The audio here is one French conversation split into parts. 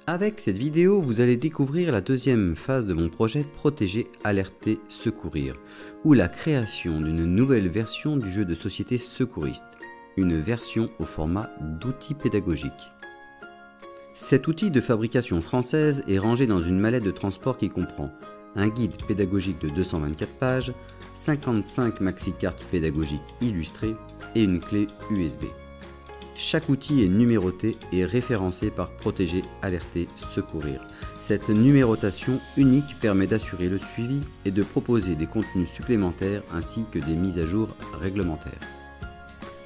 Avec cette vidéo, vous allez découvrir la deuxième phase de mon projet Protéger, Alerter, Secourir, ou la création d'une nouvelle version du jeu de société secouriste, une version au format d'outil pédagogique. Cet outil de fabrication française est rangé dans une mallette de transport qui comprend un guide pédagogique de 224 pages, 55 maxi-cartes pédagogiques illustrées et une clé USB. Chaque outil est numéroté et référencé par Protéger, Alerter, Secourir. Cette numérotation unique permet d'assurer le suivi et de proposer des contenus supplémentaires ainsi que des mises à jour réglementaires.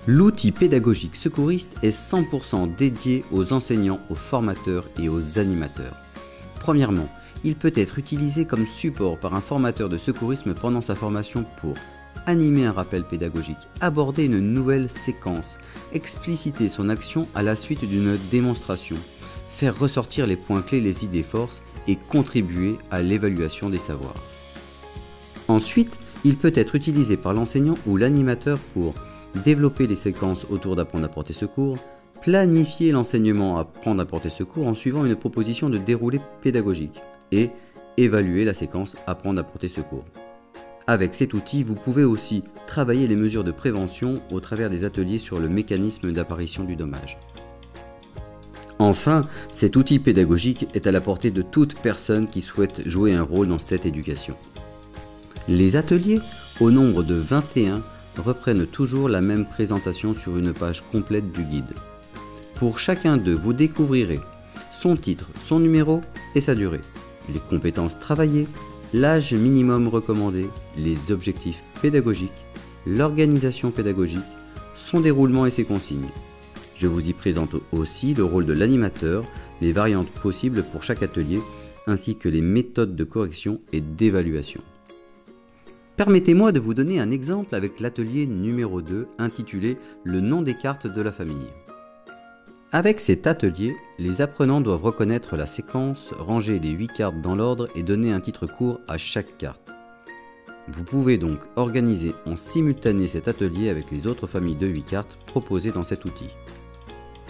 L'outil pédagogique secouriste est 100% dédié aux enseignants, aux formateurs et aux animateurs. Premièrement, il peut être utilisé comme support par un formateur de secourisme pendant sa formation pour animer un rappel pédagogique, aborder une nouvelle séquence, expliciter son action à la suite d'une démonstration, faire ressortir les points clés, les idées forces et contribuer à l'évaluation des savoirs. Ensuite, il peut être utilisé par l'enseignant ou l'animateur pour développer les séquences autour d'apprendre à porter secours, planifier l'enseignement apprendre à porter secours en suivant une proposition de déroulé pédagogique et évaluer la séquence apprendre à porter secours. Avec cet outil, vous pouvez aussi travailler les mesures de prévention au travers des ateliers sur le mécanisme d'apparition du dommage. Enfin, cet outil pédagogique est à la portée de toute personne qui souhaite jouer un rôle dans cette éducation. Les ateliers, au nombre de 21, reprennent toujours la même présentation sur une page complète du guide. Pour chacun d'eux, vous découvrirez son titre, son numéro et sa durée, les compétences travaillées, l'âge minimum recommandé, les objectifs pédagogiques, l'organisation pédagogique, son déroulement et ses consignes. Je vous y présente aussi le rôle de l'animateur, les variantes possibles pour chaque atelier, ainsi que les méthodes de correction et d'évaluation. Permettez-moi de vous donner un exemple avec l'atelier numéro 2 intitulé « Le nom des cartes de la famille ». Avec cet atelier, les apprenants doivent reconnaître la séquence, ranger les 8 cartes dans l'ordre et donner un titre court à chaque carte. Vous pouvez donc organiser en simultané cet atelier avec les autres familles de 8 cartes proposées dans cet outil.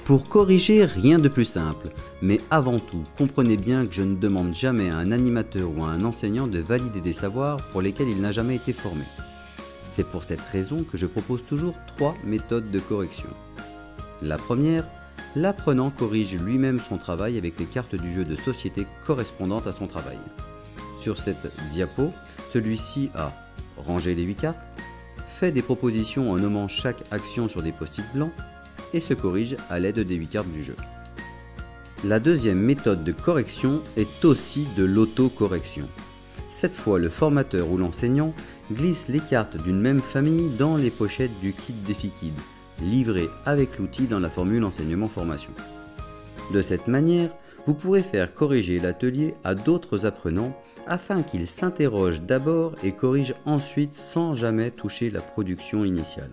Pour corriger, rien de plus simple, mais avant tout, comprenez bien que je ne demande jamais à un animateur ou à un enseignant de valider des savoirs pour lesquels il n'a jamais été formé. C'est pour cette raison que je propose toujours 3 méthodes de correction. La première, l'apprenant corrige lui-même son travail avec les cartes du jeu de société correspondantes à son travail. Sur cette diapo, celui-ci a rangé les 8 cartes, fait des propositions en nommant chaque action sur des post-it blancs et se corrige à l'aide des 8 cartes du jeu. La deuxième méthode de correction est aussi de l'auto-correction. Cette fois, le formateur ou l'enseignant glisse les cartes d'une même famille dans les pochettes du kit DefiKid, livré avec l'outil dans la formule enseignement-formation. De cette manière, vous pourrez faire corriger l'atelier à d'autres apprenants afin qu'ils s'interrogent d'abord et corrigent ensuite sans jamais toucher la production initiale.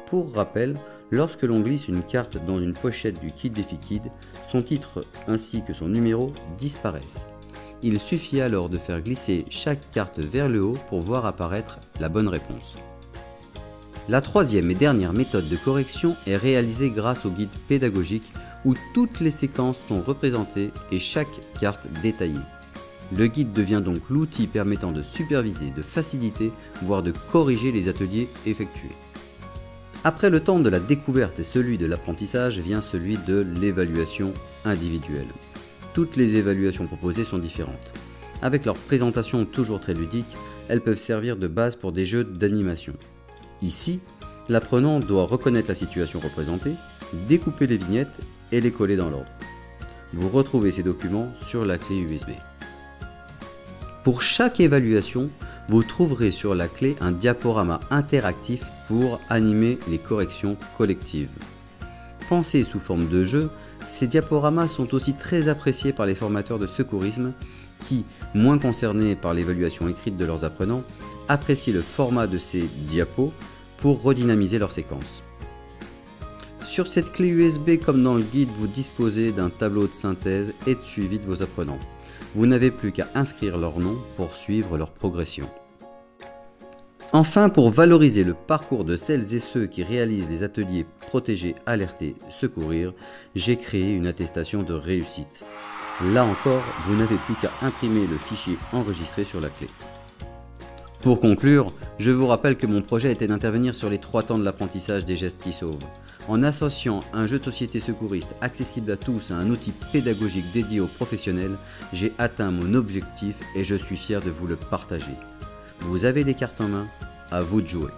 Pour rappel, lorsque l'on glisse une carte dans une pochette du kit DefiKid, son titre ainsi que son numéro disparaissent. Il suffit alors de faire glisser chaque carte vers le haut pour voir apparaître la bonne réponse. La troisième et dernière méthode de correction est réalisée grâce au guide pédagogique où toutes les séquences sont représentées et chaque carte détaillée. Le guide devient donc l'outil permettant de superviser, de faciliter, voire de corriger les ateliers effectués. Après le temps de la découverte et celui de l'apprentissage vient celui de l'évaluation individuelle. Toutes les évaluations proposées sont différentes. Avec leur présentation toujours très ludique, elles peuvent servir de base pour des jeux d'animation. Ici, l'apprenant doit reconnaître la situation représentée, découper les vignettes et les coller dans l'ordre. Vous retrouvez ces documents sur la clé USB. Pour chaque évaluation, vous trouverez sur la clé un diaporama interactif pour animer les corrections collectives. Pensés sous forme de jeu, ces diaporamas sont aussi très appréciés par les formateurs de secourisme qui, moins concernés par l'évaluation écrite de leurs apprenants, apprécient le format de ces diapos pour redynamiser leur séquence. Sur cette clé USB comme dans le guide, vous disposez d'un tableau de synthèse et de suivi de vos apprenants. Vous n'avez plus qu'à inscrire leur nom pour suivre leur progression. Enfin, pour valoriser le parcours de celles et ceux qui réalisent les ateliers Protéger, Alerter, Secourir, j'ai créé une attestation de réussite. Là encore, vous n'avez plus qu'à imprimer le fichier enregistré sur la clé. Pour conclure, je vous rappelle que mon projet était d'intervenir sur les 3 temps de l'apprentissage des gestes qui sauvent. En associant un jeu de société secouriste accessible à tous à un outil pédagogique dédié aux professionnels, j'ai atteint mon objectif et je suis fier de vous le partager. Vous avez les cartes en main, à vous de jouer.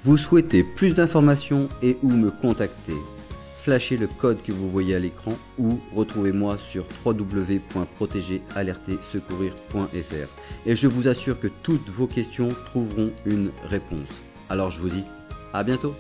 Vous souhaitez plus d'informations et ou me contacter? Flashez le code que vous voyez à l'écran ou retrouvez-moi sur www.protéger-alerter-secourir.fr et je vous assure que toutes vos questions trouveront une réponse. Alors je vous dis à bientôt.